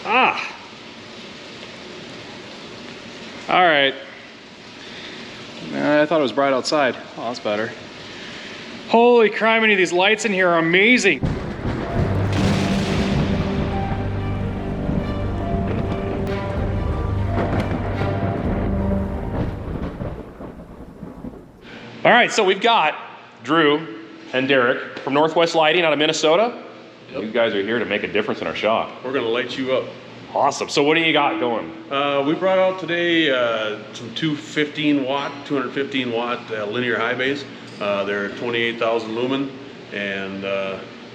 Ah. All right. I thought it was bright outside. Oh, that's better. Holy criminy, these lights in here are amazing. All right, so we've got Drew and Derek from Northwest Lighting out of Minnesota. Yep. You guys are here to make a difference in our shop. We're gonna light you up. Awesome. So what do you got going? We brought out today some 215 watt linear high bays. They're 28,000 lumen, and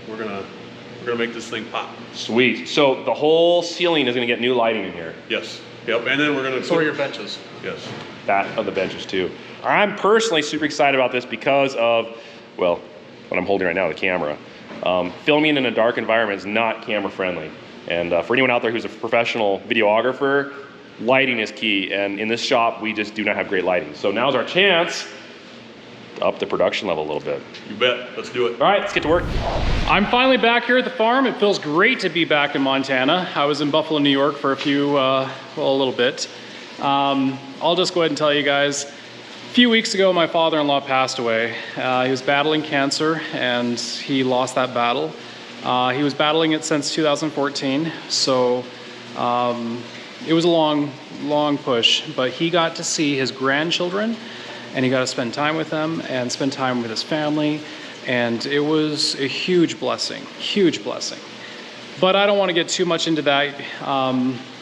we're gonna make this thing pop. Sweet. So the whole ceiling is gonna get new lighting in here. Yes. Yep. And then we're gonna. So are your benches. Yes. That of the benches too. I'm personally super excited about this because of, well, what I'm holding right now, the camera. Filming in a dark environment is not camera friendly. And for anyone out there who's a professional videographer, lighting is key. And in this shop, we just do not have great lighting. So now's our chance to up the production level a little bit. You bet. Let's do it. All right, let's get to work. I'm finally back here at the farm. It feels great to be back in Montana. I was in Buffalo, New York for a little bit. I'll just go ahead and tell you guys, a few weeks ago, my father-in-law passed away. He was battling cancer, and he lost that battle. He was battling it since 2014, so it was a long push, but he got to see his grandchildren, and he got to spend time with them and spend time with his family, and it was a huge blessing. But I don't want to get too much into that.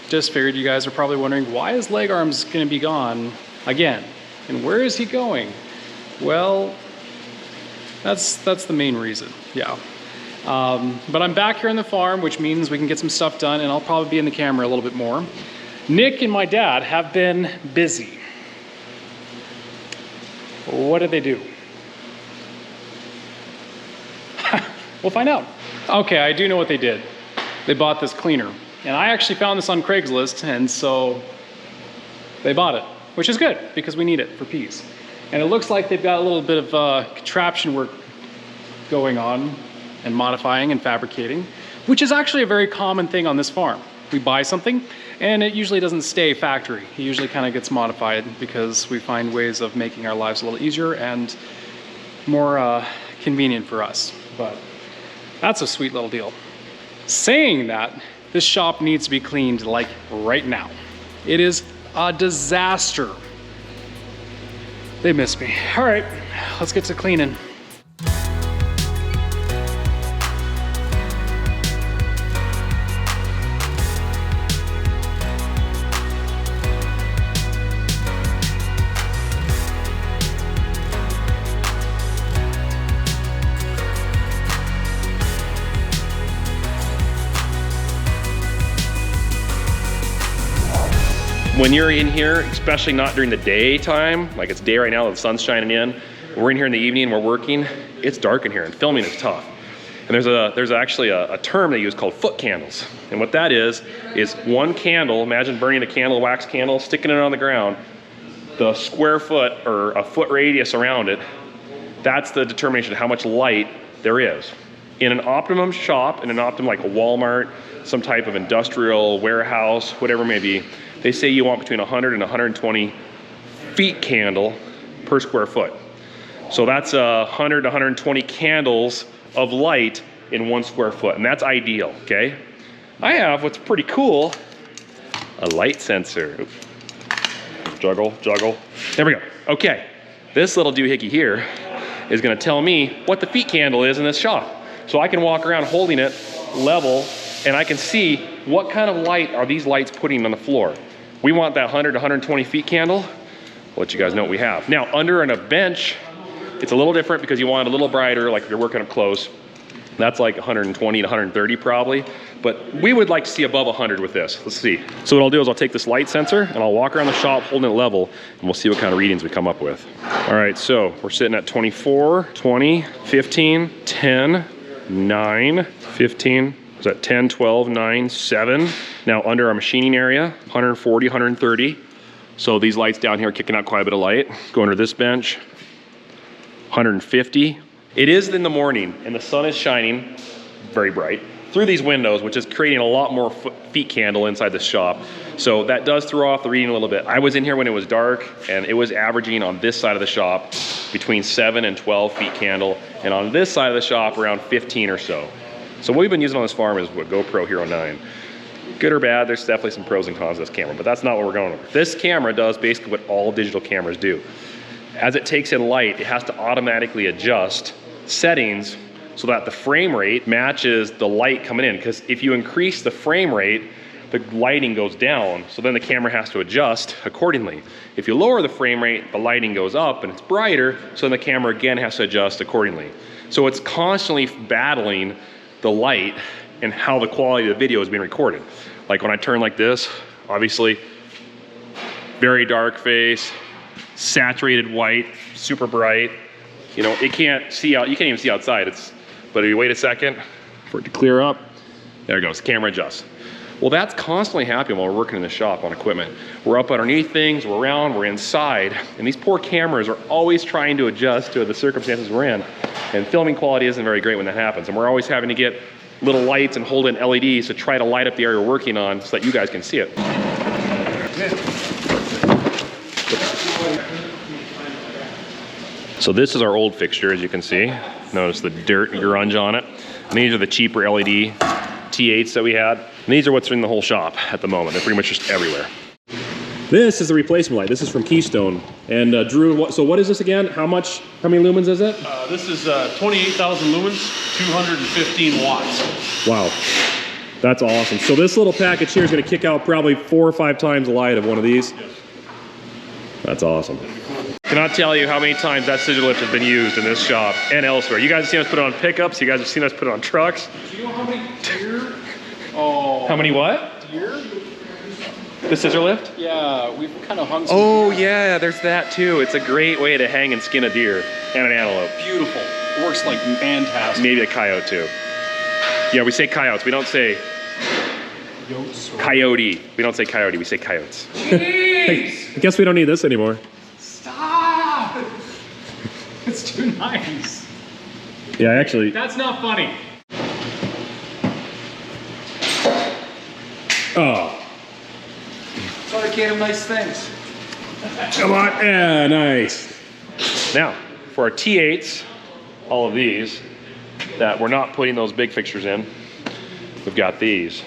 Just figured you guys are probably wondering, why is Leg Arms going to be gone again? And where is he going? Well, that's the main reason, yeah. But I'm back here on the farm, which means we can get some stuff done, and I'll probably be in the camera a little bit more. Nick and my dad have been busy. What did they do? We'll find out. Okay, I do know what they did. They bought this cleaner. And I actually found this on Craigslist, and so they bought it, which is good because we need it for peas. And it looks like they've got a little bit of contraption work going on and modifying and fabricating, which is actually a very common thing on this farm. We buy something and it usually doesn't stay factory. It usually kind of gets modified because we find ways of making our lives a little easier and more convenient for us. But that's a sweet little deal. Saying that, this shop needs to be cleaned like right now. It is a disaster. They miss me. All right, let's get to cleaning. When you're in here, especially not during the daytime, like it's day right now, the sun's shining in, we're in here in the evening, we're working, it's dark in here and filming is tough. And there's actually a term they use called foot candles. And what that is one candle, imagine burning a candle, a wax candle, sticking it on the ground, the square foot or a foot radius around it, that's the determination of how much light there is. In an optimum shop, in an optimum like a Walmart, some type of industrial warehouse, whatever it may be, they say you want between 100 and 120 feet candle per square foot. So that's 100 to 120 candles of light in 1 square foot, and that's ideal, okay? I have what's pretty cool, a light sensor. Oops. Juggle. There we go. Okay, this little doohickey here is gonna tell me what the feet candle is in this shop. So I can walk around holding it level, and I can see what kind of light are these lights putting on the floor. We want that 100 to 120 feet candle. I'll let you guys know what we have. Now, under on a bench, it's a little different because you want it a little brighter, like if you're working up close. That's like 120 to 130 probably, but we would like to see above 100 with this. Let's see. So what I'll do is I'll take this light sensor and I'll walk around the shop holding it level, and we'll see what kind of readings we come up with. All right, so we're sitting at 24, 20, 15, 10, 9, 15, is that 10, 12, 9, 7. Now under our machining area, 140, 130. So these lights down here are kicking out quite a bit of light. Go under this bench, 150. It is in the morning and the sun is shining very bright through these windows, which is creating a lot more feet candle inside the shop. So that does throw off the reading a little bit. I was in here when it was dark, and it was averaging on this side of the shop between 7 and 12 feet candle, and on this side of the shop around 15 or so. So what we've been using on this farm is what GoPro Hero 9. Good or bad, there's definitely some pros and cons to this camera, but that's not what we're going with. This camera does basically what all digital cameras do. As it takes in light, it has to automatically adjust settings so that the frame rate matches the light coming in. Because if you increase the frame rate, the lighting goes down, so then the camera has to adjust accordingly. If you lower the frame rate, the lighting goes up and it's brighter, so then the camera again has to adjust accordingly. So it's constantly battling the light and how the quality of the video is being recorded. Like when I turn like this, obviously, very dark face, saturated white, super bright. You know, it can't see out, you can't even see outside. But if you wait a second for it to clear up, there it goes, camera adjusts. Well, that's constantly happening while we're working in the shop on equipment. We're up underneath things, we're around, we're inside, and these poor cameras are always trying to adjust to the circumstances we're in. And filming quality isn't very great when that happens. And we're always having to get little lights and hold in LEDs to try to light up the area we're working on so that you guys can see it. So this is our old fixture, as you can see. Notice the dirt and grunge on it. And these are the cheaper LED T8s that we had. And these are what's in the whole shop at the moment. They're pretty much just everywhere. This is the replacement light. This is from Keystone. And Drew, so what is this again? How many lumens is it? This is 28,000 lumens, 215 watts. Wow, that's awesome. So this little package here is gonna kick out probably 4 or 5 times the light of one of these. Yes. That's awesome. Cannot tell you how many times that scissor lift has been used in this shop and elsewhere. You guys have seen us put it on pickups. You guys have seen us put it on trucks. Do you know how many deer? Oh. How many what? Deer? The scissor lift? Yeah, we've kind of hung some Oh deer. yeah, there's that too. It's a great way to hang and skin a deer and an antelope. Beautiful. It works like fantastic. Maybe a coyote too. Yeah, we say coyotes. We don't say coyote. We don't say coyote. We say coyotes. Jeez! I guess we don't need this anymore. Stop! It's too nice. Yeah, actually. That's not funny. Oh. Sorry, kid, of nice things. Come on. Yeah, nice. Now, for our T8s, all of these, that we're not putting those big fixtures in, we've got these.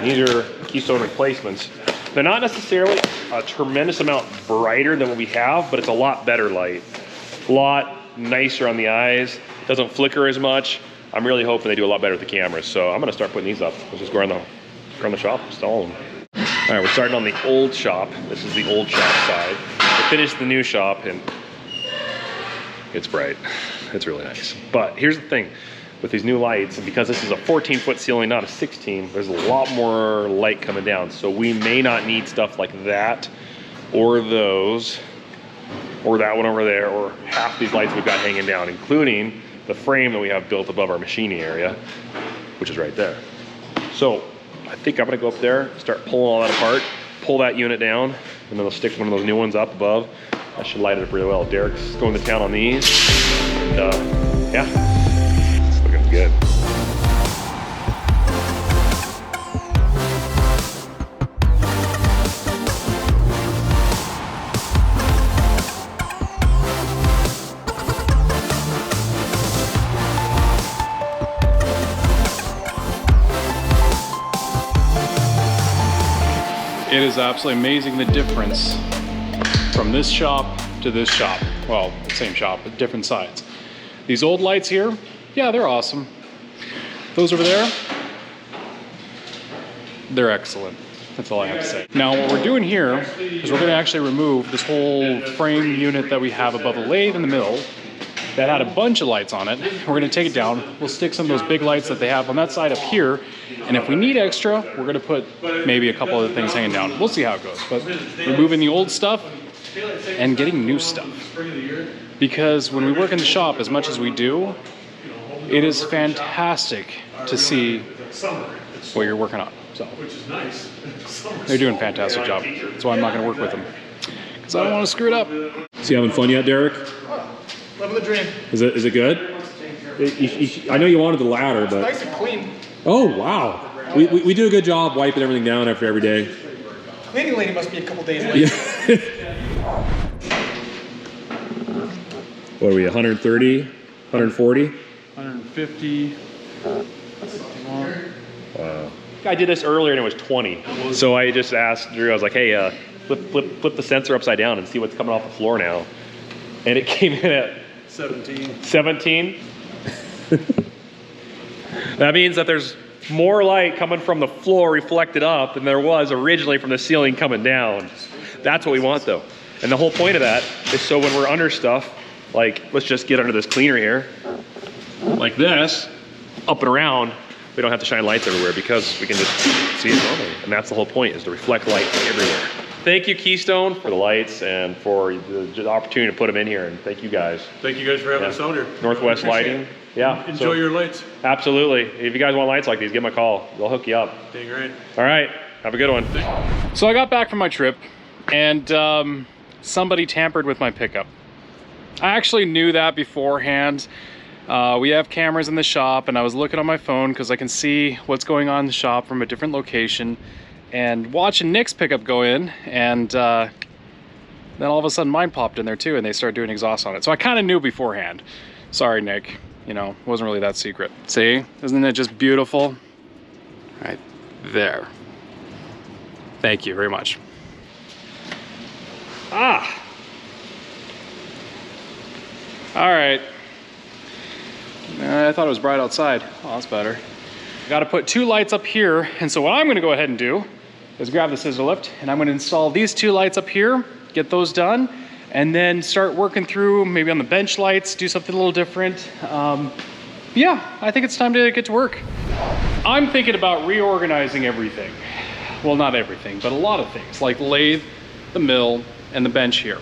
These are Keystone replacements. They're not necessarily a tremendous amount brighter than what we have, but it's a lot better light. A lot nicer on the eyes, doesn't flicker as much. I'm really hoping they do a lot better with the cameras, so I'm gonna start putting these up. Let's just go around the shop, install them. All right, we're starting on the old shop. This is the old shop side. We finished the new shop, and it's bright. It's really nice. But here's the thing. With these new lights, and because this is a 14-foot ceiling, not a 16, there's a lot more light coming down. So we may not need stuff like that, or those, or that one over there, or half these lights we've got hanging down, including the frame that we have built above our machining area, which is right there. So I think I'm gonna go up there, start pulling all that apart, pull that unit down, and then I'll stick one of those new ones up above. That should light it up really well. Derek's going to town on these, and yeah. Good. It is absolutely amazing the difference from this shop to this shop. Well, same shop, but different sides. These old lights here, yeah, they're awesome. Those over there, they're excellent. That's all I have to say. Now, what we're doing here is we're gonna actually remove this whole frame unit that we have above the lathe in the middle that had a bunch of lights on it. We're gonna take it down. We'll stick some of those big lights that they have on that side up here. And if we need extra, we're gonna put maybe a couple other things hanging down. We'll see how it goes. But removing the old stuff and getting new stuff. Because when we work in the shop as much as we do, it is fantastic to see what you're working on. So they're doing a fantastic job. That's why I'm not gonna work with them. Because I don't wanna screw it up. So you having fun yet, Derek? Living the dream. Is it good? I know you wanted the ladder, but Nice and clean. Oh, wow. We do a good job wiping everything down after every day. Cleaning lady must be a couple days late. Yeah. What are we, 130, 140? 150. Wow. I did this earlier and it was 20. So I just asked Drew, I was like, hey, flip the sensor upside down and see what's coming off the floor now. And it came in at 17. 17. That means that there's more light coming from the floor reflected up than there was originally from the ceiling coming down. That's what we want though. And the whole point of that is so when we're under stuff, like let's just get under this cleaner here, like this, up and around, we don't have to shine lights everywhere because we can just see it normally. And that's the whole point, is to reflect light everywhere. Thank you, Keystone, for the lights and for the opportunity to put them in here. And thank you guys. Thank you guys for having us out here. Northwest Lighting. Yeah. Enjoy your lights. Absolutely. If you guys want lights like these, give them a call. They'll hook you up. Dang right. All right. Have a good one. So I got back from my trip and somebody tampered with my pickup. I actually knew that beforehand. We have cameras in the shop and I was looking on my phone because I can see what's going on in the shop from a different location and watching Nick's pickup go in, and then all of a sudden mine popped in there too and they started doing exhaust on it. So I kind of knew beforehand. Sorry, Nick. You know, it wasn't really that secret. See, isn't it just beautiful? Right there. Thank you very much. Ah. All right. I thought it was bright outside. Oh, that's better. Got to put 2 lights up here. And so what I'm going to go ahead and do is grab the scissor lift and I'm going to install these 2 lights up here, get those done, and then start working through maybe on the bench lights, do something a little different. Yeah, I think it's time to get to work. I'm thinking about reorganizing everything. Well, not everything, but a lot of things, like the lathe, the mill, and the bench here.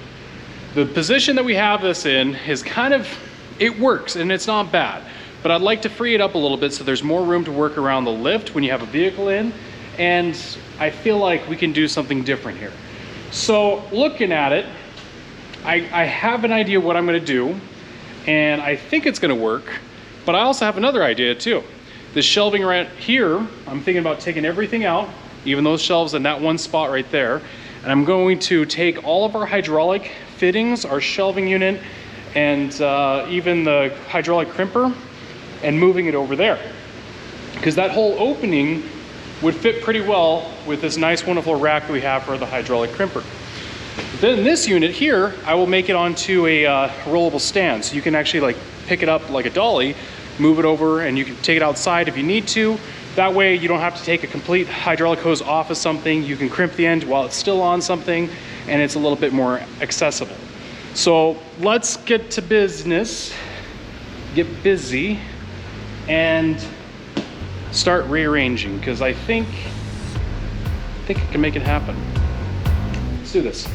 The position that we have this in is kind of, it works and it's not bad, but I'd like to free it up a little bit so there's more room to work around the lift when you have a vehicle in, and I feel like we can do something different here. So looking at it, I have an idea what I'm gonna do, and I think it's gonna work, but I also have another idea too. This shelving right here, I'm thinking about taking everything out, even those shelves in that one spot right there, and I'm going to take all of our hydraulic fittings, our shelving unit, and even the hydraulic crimper, and moving it over there. Because that whole opening would fit pretty well with this nice wonderful rack that we have for the hydraulic crimper. Then this unit here, I will make it onto a rollable stand. So you can actually like pick it up like a dolly, move it over, and you can take it outside if you need to. That way you don't have to take a complete hydraulic hose off of something. You can crimp the end while it's still on something, and it's a little bit more accessible. So let's get to business, get busy, and start rearranging, because I think I can make it happen. Let's do this.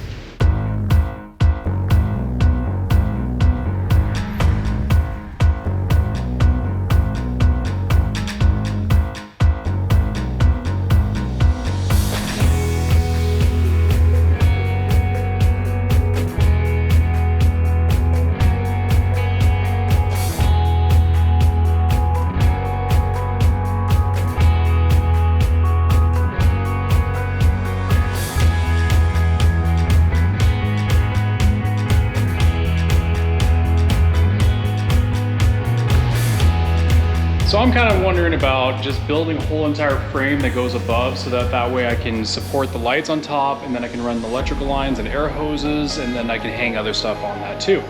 So I'm kind of wondering about just building a whole entire frame that goes above, so that way I can support the lights on top, and then I can run the electrical lines and air hoses, and then I can hang other stuff on that too.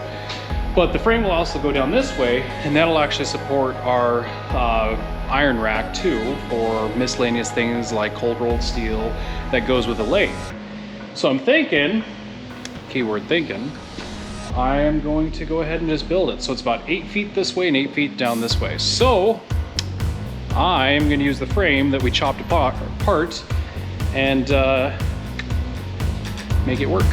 But the frame will also go down this way, and that'll actually support our iron rack too, for miscellaneous things like cold rolled steel that goes with the lathe. So I'm thinking, keyword thinking, I am going to go ahead and just build it. So it's about 8 feet this way and 8 feet down this way. So I'm going to use the frame that we chopped apart and make it work.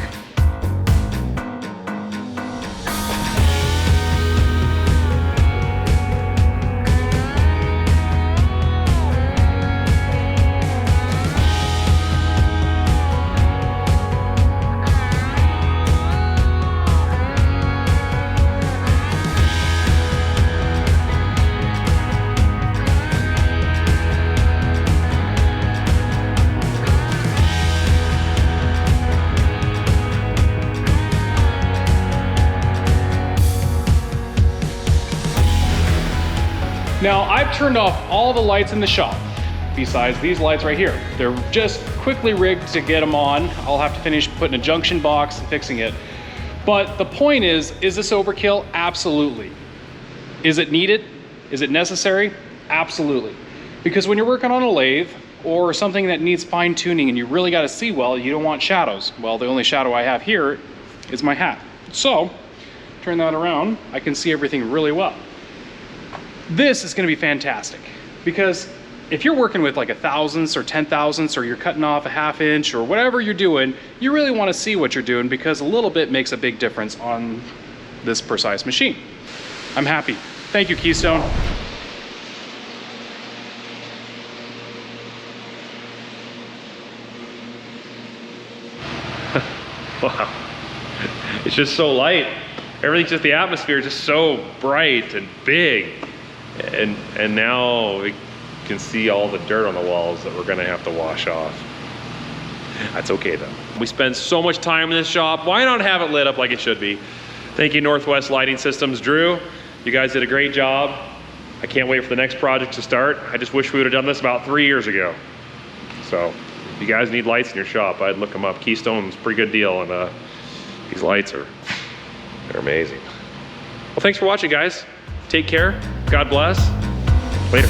Now, I've turned off all the lights in the shop, besides these lights right here. They're just quickly rigged to get them on. I'll have to finish putting a junction box and fixing it. But the point is this overkill? Absolutely. Is it needed? Is it necessary? Absolutely. Because when you're working on a lathe or something that needs fine tuning and you really got to see well, you don't want shadows. Well, the only shadow I have here is my hat. So, turn that around, I can see everything really well. This is going to be fantastic because if you're working with like 1,000ths or 10,000ths, or you're cutting off a 1/2 inch or whatever you're doing, you really want to see what you're doing because a little bit makes a big difference on this precise machine. I'm happy. Thank you, Keystone. Wow. It's just so light. Everything's just, the atmosphere is just so bright and big. And now we can see all the dirt on the walls that we're gonna have to wash off. That's okay though. We spend so much time in this shop. Why not have it lit up like it should be? Thank you, Northwest Lighting Systems. Drew, you guys did a great job. I can't wait for the next project to start. I just wish we would have done this about 3 years ago. So if you guys need lights in your shop, I'd look them up. Keystone's a pretty good deal, and these lights they're amazing. Well, thanks for watching, guys. Take care. God bless. Later.